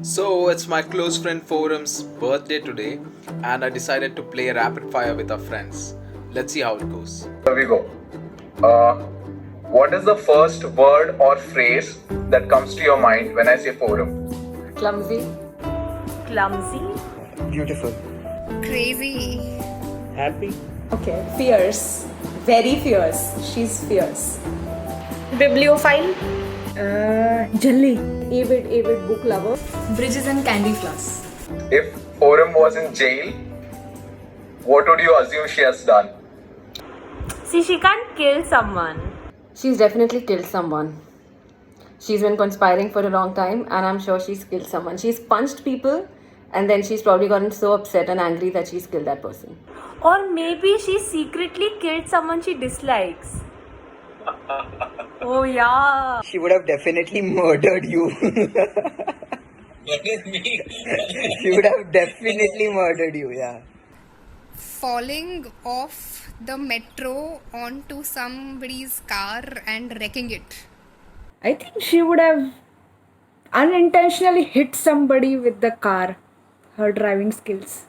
So, it's my close friend Forum's birthday today, and I decided to play rapid fire with our friends. Let's see how it goes. Here we go. Uh, what is the first word or phrase that comes to your mind when I say forum? Clumsy. Clumsy. Beautiful. Crazy. Happy. Okay, fierce. Very fierce. She's fierce. Bibliophile. Jalli. Avid book lover. Bridges and candy floss. If forum was in jail, what would you assume she has done? See, she can't kill someone. She's definitely killed someone. She's been conspiring for a long time, and I'm sure she's killed someone. She's punched people, and then she's probably gotten so upset and angry that she's killed that person. Or maybe she secretly killed someone she dislikes. Oh yeah. She would have definitely murdered you. She would have definitely murdered you, yeah. Falling off the metro onto somebody's car and wrecking it. I think she would have unintentionally hit somebody with the car. Her driving skills.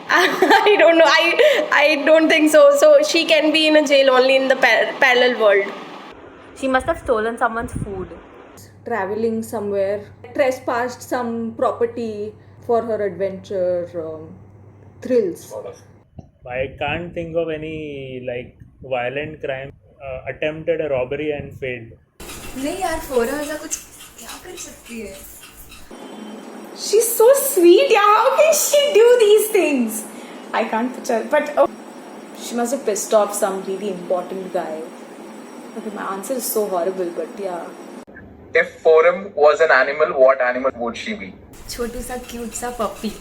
I don't know. I don't think so. So she can be in a jail only in the parallel world. She must have stolen someone's food. Traveling somewhere, trespassed some property for her adventure thrills. I can't think of any violent crime. Attempted a robbery and failed. नहीं यार forum ऐसा कुछ क्या कर सकती है? She's so sweet. Yeah, how can she do these things? I can't picture. But she must have pissed off some really important guy. Okay, my answer is so horrible, but yeah. If forum was an animal, what animal would she be? छोटू सा cute सा पप्पी.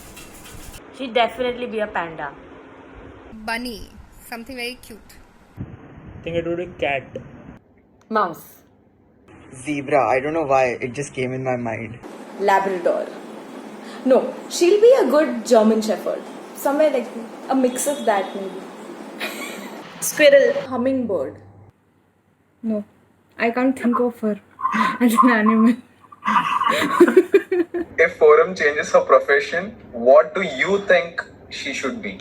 She'd definitely be a panda. Bunny. Something very cute. I think it would be cat. Mouse. Zebra. I don't know why. It just came in my mind. Labrador. No, she'll be a good German Shepherd. Somewhere like a mix of that maybe. Squirrel. Hummingbird. No, I can't think of her as an animal. If forum changes her profession, what do you think she should be?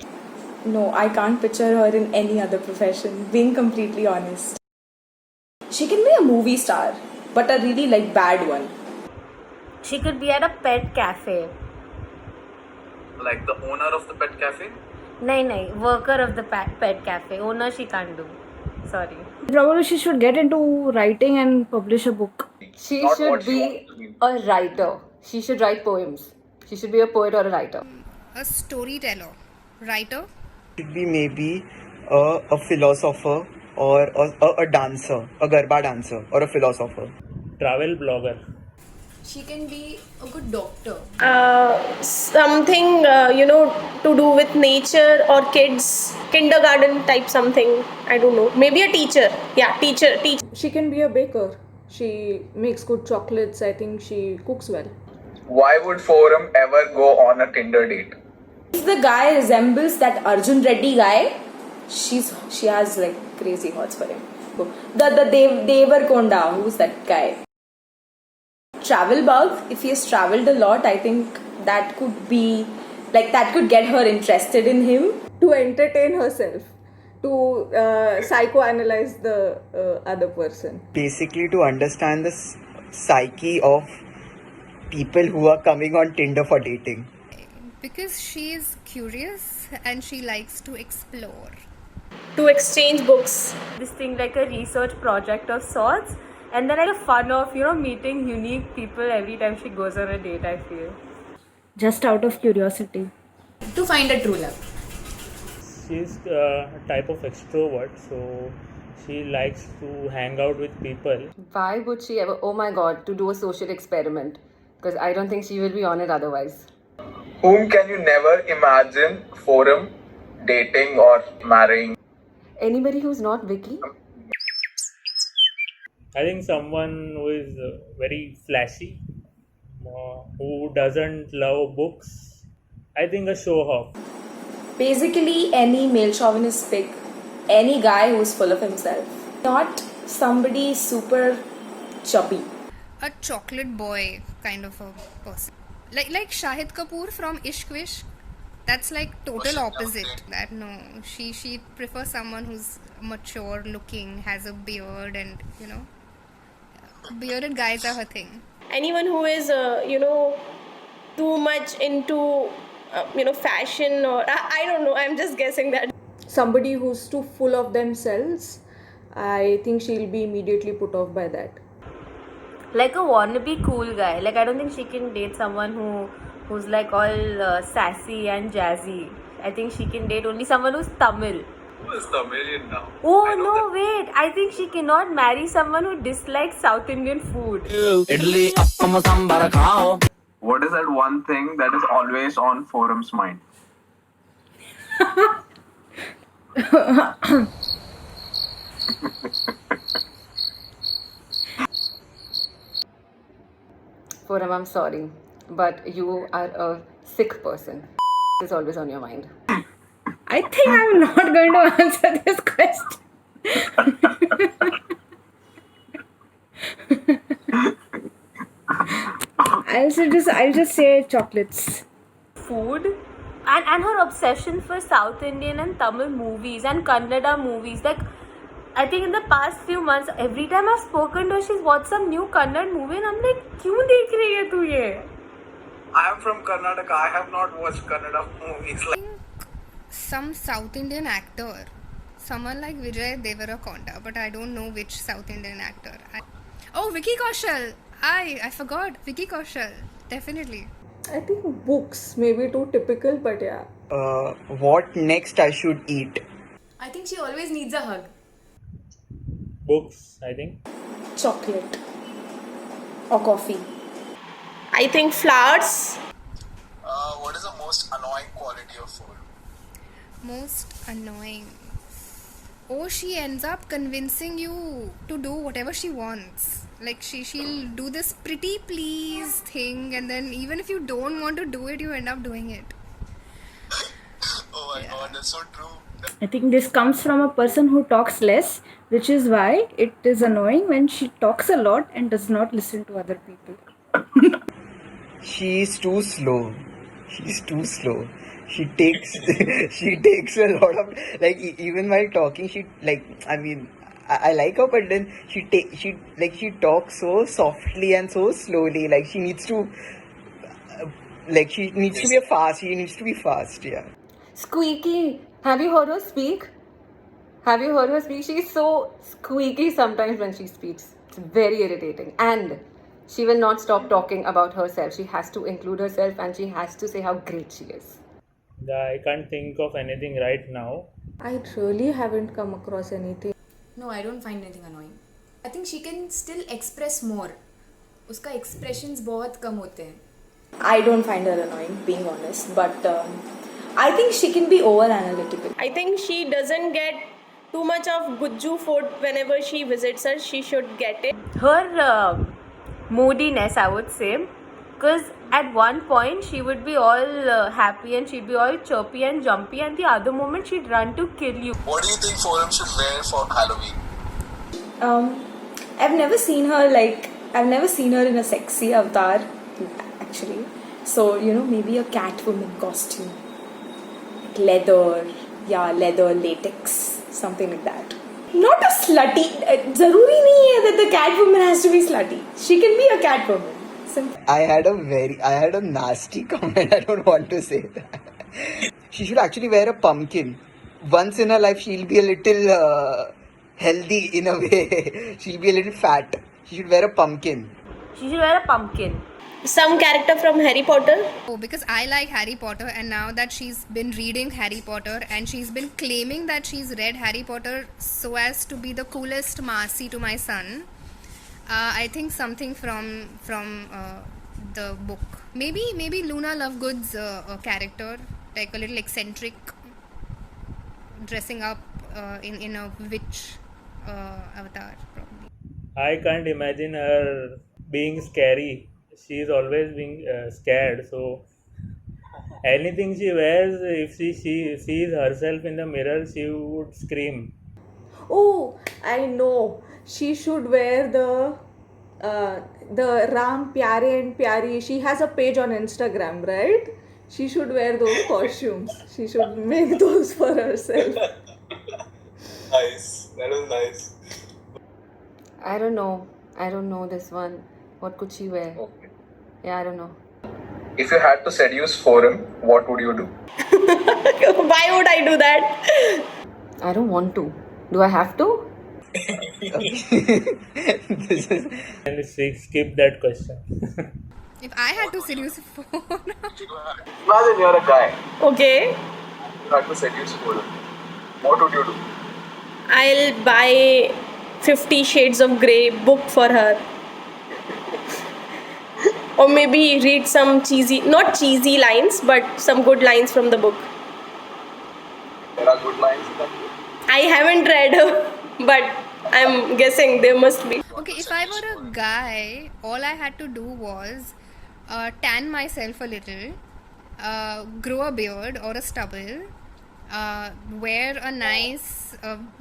No, I can't picture her in any other profession, being completely honest. She can be a movie star, but a really bad one. She could be at a pet cafe. Like the owner of the pet cafe? No, worker of the pet cafe. Owner she can't do. Sorry. Probably she should get into writing and publish a book. She Not should what she be wants to be. a writer. She should write poems. She should be a poet or a writer. A storyteller. Writer. Should be maybe a philosopher or a dancer, a garba dancer or a philosopher. Travel blogger. She can be a good doctor. Something to do with nature or kids, kindergarten type something. I don't know. Maybe a teacher. Yeah, teacher. She can be a baker. She makes good chocolates. I think she cooks well. Why would forum ever go on a Tinder date? If the guy resembles that Arjun Reddy guy, she has crazy hots for him. The Devarkonda, who's that guy? Travel bug. If he has traveled a lot, I think that could be that could get her interested in him to entertain herself, to psychoanalyze the other person. Basically, to understand the psyche of people who are coming on Tinder for dating. Because she is curious and she likes to explore. To exchange books. This thing like a research project of sorts. And then the fun of, meeting unique people every time she goes on a date, I feel. Just out of curiosity. To find a true love. She's a type of extrovert, so she likes to hang out with people. Why would she ever, oh my god, to do a social experiment? Because I don't think she will be on it otherwise. Whom can you never imagine forum dating or marrying? Anybody who's not Vicky? I think someone who is very flashy, who doesn't love books. I think a show off. Basically, any male chauvinist pig, any guy who's full of himself. Not somebody super chubby. A chocolate boy kind of a person. like Shahid Kapoor from Ishq Vishk. That's like total opposite. That no, she prefers someone who's mature looking, has a beard, and bearded guys are her thing. Anyone who is, too much into, fashion, or I don't know, I'm just guessing that. Somebody who's too full of themselves, I think she'll be immediately put off by that. Like a wannabe cool guy. Like, I don't think she can date someone who's like all sassy and jazzy. I think she can date only someone who's Tamil. Who is Tamilian now? Oh I know no, that. wait. I think she cannot marry someone who dislikes South Indian food. What is that one thing that is always on Forum's mind? Forum, I'm sorry, but you are a sick person. Is always on your mind. I think I'm not going to answer this question. I'll just say chocolates. Food. And her obsession for South Indian and Tamil movies and Kannada movies. Like, I think in the past few months, every time I've spoken to her, she's watched some new Kannada movie and I'm like, क्यों देख रही है तू ये? I am from Karnataka. I have not watched Kannada movies. Some South Indian actor, someone like Vijay Deverakonda, but I don't know which South Indian actor. Oh, Vicky Kaushal. I forgot Vicky Kaushal. Definitely. I think books may be too typical, but yeah. What next I should eat? I think she always needs a hug. Books, I think. Chocolate. Or coffee. I think flowers. What is the most annoying quality of food? Most annoying. Oh, she ends up convincing you to do whatever she wants. Like she'll do this pretty please thing, and then even if you don't want to do it, you end up doing it. Oh my god, that's so true. I think this comes from a person who talks less, which is why it is annoying when she talks a lot and does not listen to other people. She's too slow. She's too slow. She takes she takes a lot of even while talking I like her, but then she talks so softly and so slowly. Like she needs to she needs to be fast. She needs to be fast. Yeah. Squeaky. Have you heard her speak? Have you heard her speak? She's so squeaky sometimes when she speaks. It's very irritating. And she will not stop talking about herself. She has to include herself and she has to say how great she is. I can't think of anything right now. I really haven't come across anything. No, I don't find anything annoying. I think she can still express more. उसका expressions बहुत कम होते हैं. I don't find her annoying, being honest, but I think she can be over analytical. I think she doesn't get too much of Gujju food whenever she visits her. She should get it. Her moodiness, I would say, because at one point she would be all happy and she'd be all chirpy and jumpy, and the other moment she'd run to kill you. What do you think Forum should wear for Halloween? I've never seen her in a sexy avatar, actually. So, maybe a Catwoman costume. Leather, latex, something like that. Not a slutty. Zaruri nahi hai that the Catwoman has to be slutty. She can be a Catwoman. Simple. I had a nasty comment. I don't want to say that. She should actually wear a pumpkin. Once in her life, she'll be a little healthy in a way. She'll be a little fat. She should wear a pumpkin. She should wear a pumpkin. Some character from Harry Potter. Oh, because I like Harry Potter, and now that she's been reading Harry Potter and she's been claiming that she's read Harry Potter so as to be the coolest Marcy to my son, I think something from the book. Maybe Luna Lovegood's character, like a little eccentric, dressing up in a witch avatar, probably. I can't imagine her being scary. She's always being scared. So anything she wears, if she sees herself in the mirror, she would scream. Oh, I know. She should wear the the Ram Pyare and Pyari, she has a page on Instagram, right? She should wear those costumes. She should make those for herself. Nice. That was nice. I don't know. I don't know this one. What could she wear? Okay. Yeah, I don't know. If you had to seduce Forum, what would you do? Why would I do that? I don't want to. Do I have to? This is And skip that question. If I had to seduce a phone, Imagine you're a guy. Okay. You had to seduce Forum. What would you do? I'll buy 50 Shades of Grey book for her. Or maybe read some not cheesy lines, but some good lines from the book. There are good lines in that book. I haven't read, but I'm guessing there must be. okay, if I were a guy, all I had to do was tan myself a little, grow a beard or a stubble, wear a nice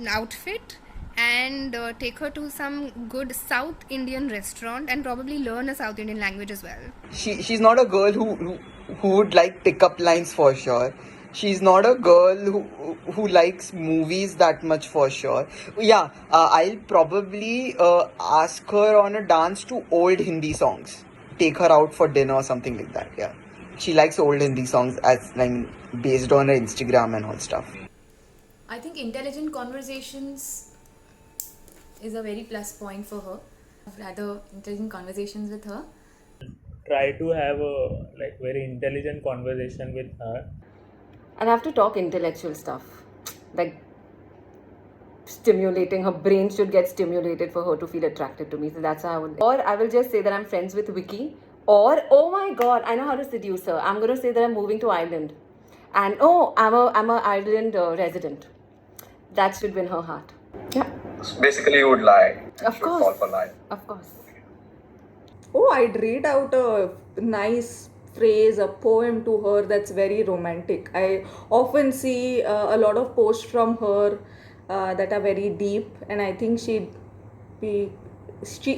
outfit, and take her to some good South Indian restaurant and probably learn a South Indian language as well. she's not a girl who would like pickup lines for sure. She's not a girl who likes movies that much for sure. Yeah, I'll probably ask her on a dance to old Hindi songs. Take her out for dinner or something like that. Yeah, she likes old Hindi songs as like based on her Instagram and all stuff. I think intelligent conversations is a very plus point for her. I've had intelligent conversations with her. Try to have a very intelligent conversation with her. I'll have to talk intellectual stuff. Like stimulating her brain should get stimulated for her to feel attracted to me. So that's how I would. Or I will just say that I'm friends with Vicky. Or oh my god, I know how to seduce her. I'm gonna say that I'm moving to Ireland, and I'm a Ireland resident. That should win her heart. Yeah, So basically, you would lie. And of she would fall course. for lie. Of course. Oh, I'd read out a nice phrase, a poem to her that's very romantic. I often see a lot of posts from her that are very deep, and I think she'd be.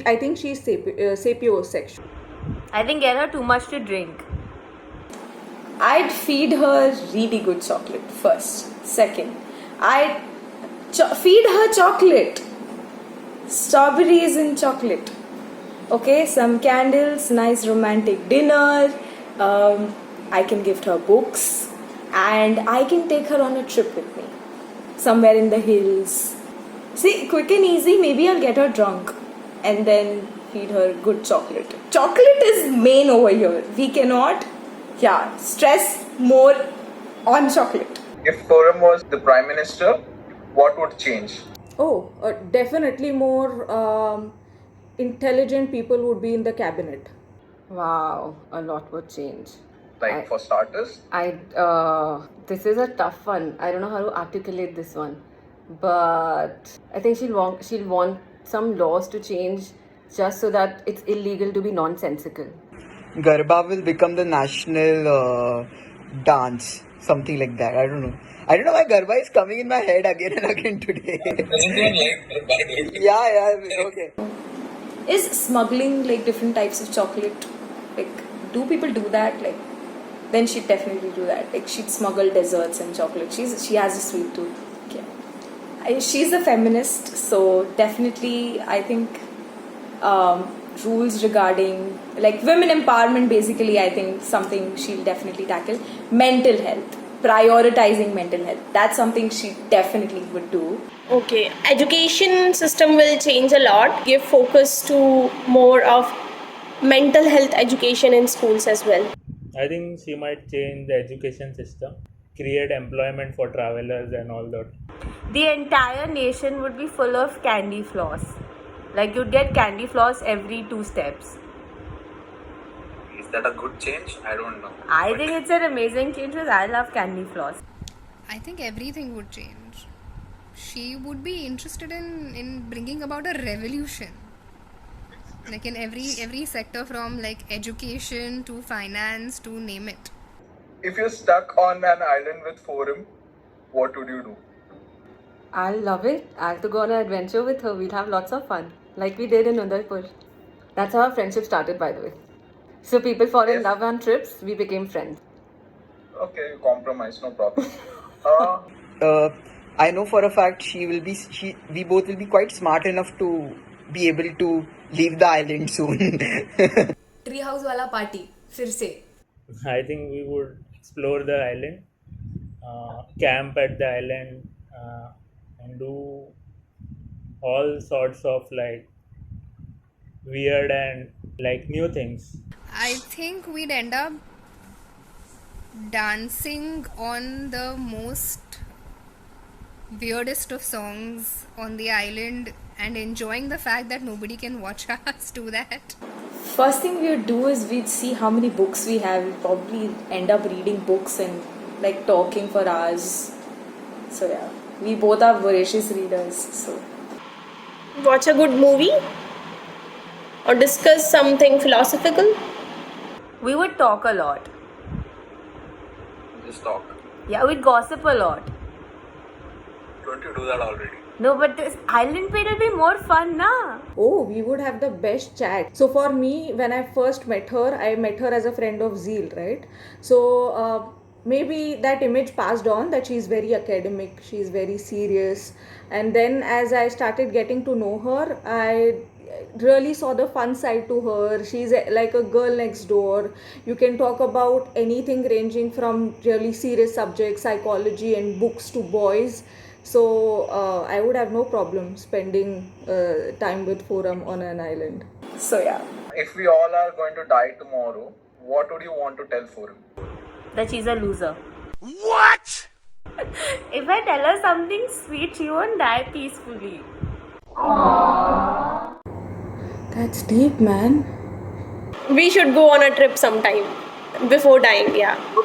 I think she's sapiosexual. I think get her too much to drink. I'd feed her really good chocolate first. Second, I'd feed her chocolate. Strawberries and chocolate. Okay, some candles, nice romantic dinner. I can gift her books, and I can take her on a trip with me, somewhere in the hills. See, quick and easy. Maybe I'll get her drunk, and then feed her good chocolate. Chocolate is main over here. We cannot, stress more on chocolate. If Forum was the Prime Minister, what would change? Oh, definitely more intelligent people would be in the cabinet. Wow, a lot would change. Like, for starters? This is a tough one. I don't know how to articulate this one, but I think she'll want some laws to change just so that it's illegal to be nonsensical. Garba will become the national dance, something like that. I don't know why Garba is coming in my head again and again today. Yeah, okay. Is smuggling like different types of chocolate? Like, do people do that? Like, then she'd definitely do that. Like, she'd smuggle desserts and chocolate. She has a sweet tooth. Okay. She's a feminist, so definitely I think rules regarding like women empowerment, basically, I think something she'll definitely tackle. Mental health, prioritizing mental health, that's something she definitely would do. Okay, education system will change a lot. Give focus to more of mental health education in schools as well. I think she might change the education system, create employment for travelers and all that. The entire nation would be full of candy floss. Like you'd get candy floss every 2 steps. Is that a good change? I don't know. I think it's an amazing change because I love candy floss. I think everything would change. She would be interested in bringing about a revolution. Like in every sector, from like education to finance to name it. If you're stuck on an island with Forum, what would you do? I'll love it. I'll have to go on an adventure with her. We'll have lots of fun, like we did in Udaipur. That's how our friendship started, by the way. So people fall in Yes. love on trips, we became friends. Okay, compromise, no problem. I know for a fact we both will be quite smart enough to be able to leave the island soon. Tree house वाला party फिर से. I think we would explore the island, camp at the island, and do all sorts of like weird and like new things. I think we'd end up dancing on the most weirdest of songs on the island and enjoying the fact that nobody can watch us do that. First thing we would do is we'd see how many books we have. We'd probably end up reading books and like talking for hours. So yeah, we both are voracious readers. So Watch a good movie or discuss something philosophical. We would talk a lot. Just talk. Yeah, we'd gossip a lot. Don't you do that already? No, but this island bit will be more fun, na? oh, we would have the best chat. So for me, when I first met her, I met her as a friend of Zeal, right? So maybe that image passed on that she's very academic, she's very serious. And then as I started getting to know her, I really saw the fun side to her. She's like a girl next door. You can talk about anything ranging from really serious subjects, psychology and books to boys. So I would have no problem spending time with Forum on an island. So yeah. If we all are going to die tomorrow, what would you want to tell Forum? That she's a loser. What? If I tell her something sweet, she won't die peacefully. That's deep, man. We should go on a trip sometime before dying, yeah. We're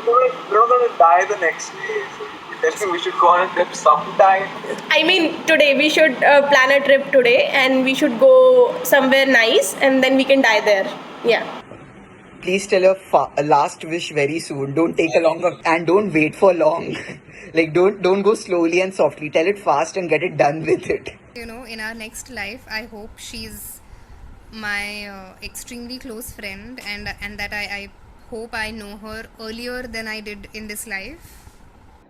not going to die the next day. So you tell me we should go on a trip sometime. I mean, today we should plan a trip today and we should go somewhere nice and then we can die there. Yeah. Please tell a last wish very soon. Don't take a longer and don't wait for long. Like don't go slowly and softly. Tell it fast and get it done with it. You know, in our next life, I hope she's my extremely close friend and that I hope I know her earlier than I did in this life.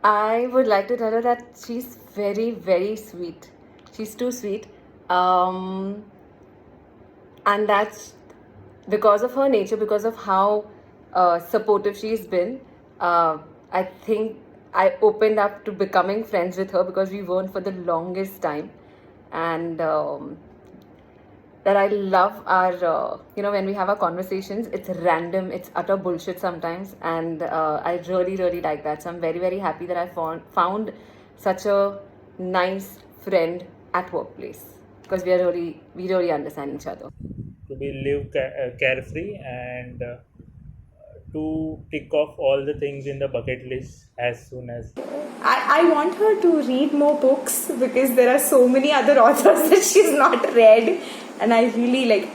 I would like to tell her that she's very, very sweet. She's too sweet. And that's because of her nature, because of how supportive she's been. I think I opened up to becoming friends with her because we weren't for the longest time. And that I love our, when we have our conversations, it's random, it's utter bullshit sometimes. And I really, really like that. So I'm very, very happy that I found such a nice friend at workplace because we really understand each other. To be live carefree and to tick off all the things in the bucket list as soon as. I want her to read more books because there are so many other authors that she's not read. And I really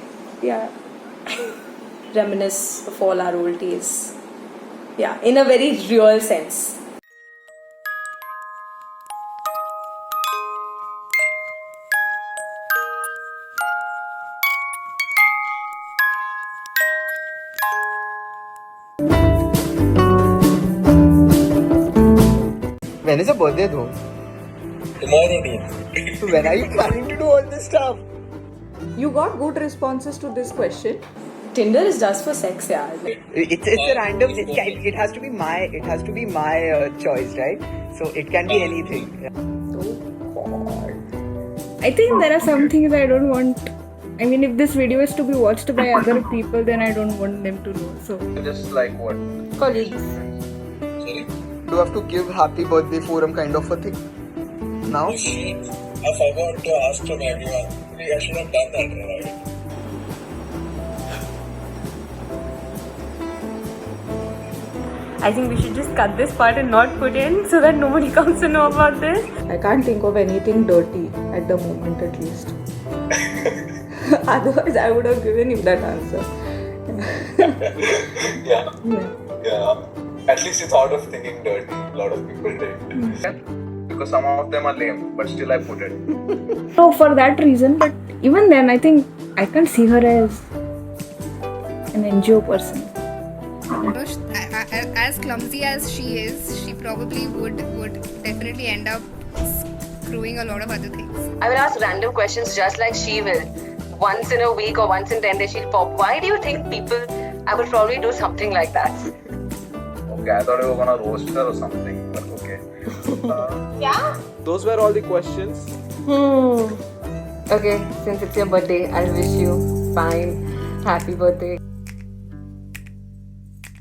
reminisce of all our old days. Yeah, in a very real sense. When is your birthday though? Tomorrow, dude. So when are you planning to do all this stuff? You got good responses to this question. Tinder is just for sex, yeah. It's a random. It has to be my choice, right? So it can be anything. I think there are some things I don't want. I mean, if this video is to be watched by other people, then I don't want them to know. So Just like what? Colleagues. Sorry? Do you have to give happy birthday forum kind of a thing? Now? I forgot to ask from everyone. I should have done that, right? I think we should just cut this part and not put in so that nobody comes to know about this. I can't think of anything dirty at the moment, at least. Otherwise, I would have given you that answer. Yeah. At least you thought of thinking dirty. A lot of people did. Because some of them are lame, but still I put it. for that reason, but even then, I think I can't see her as an NGO person. You know, as clumsy as she is, she probably would definitely end up screwing a lot of other things. I will ask random questions just like she will. Once in a week or once in 10 days she'll pop. Why do you think people... I would probably do something like that. Okay, I thought you were gonna roast her or something, but okay. Those were all the questions. Okay, since it's your birthday, I'll wish you fine. Happy birthday.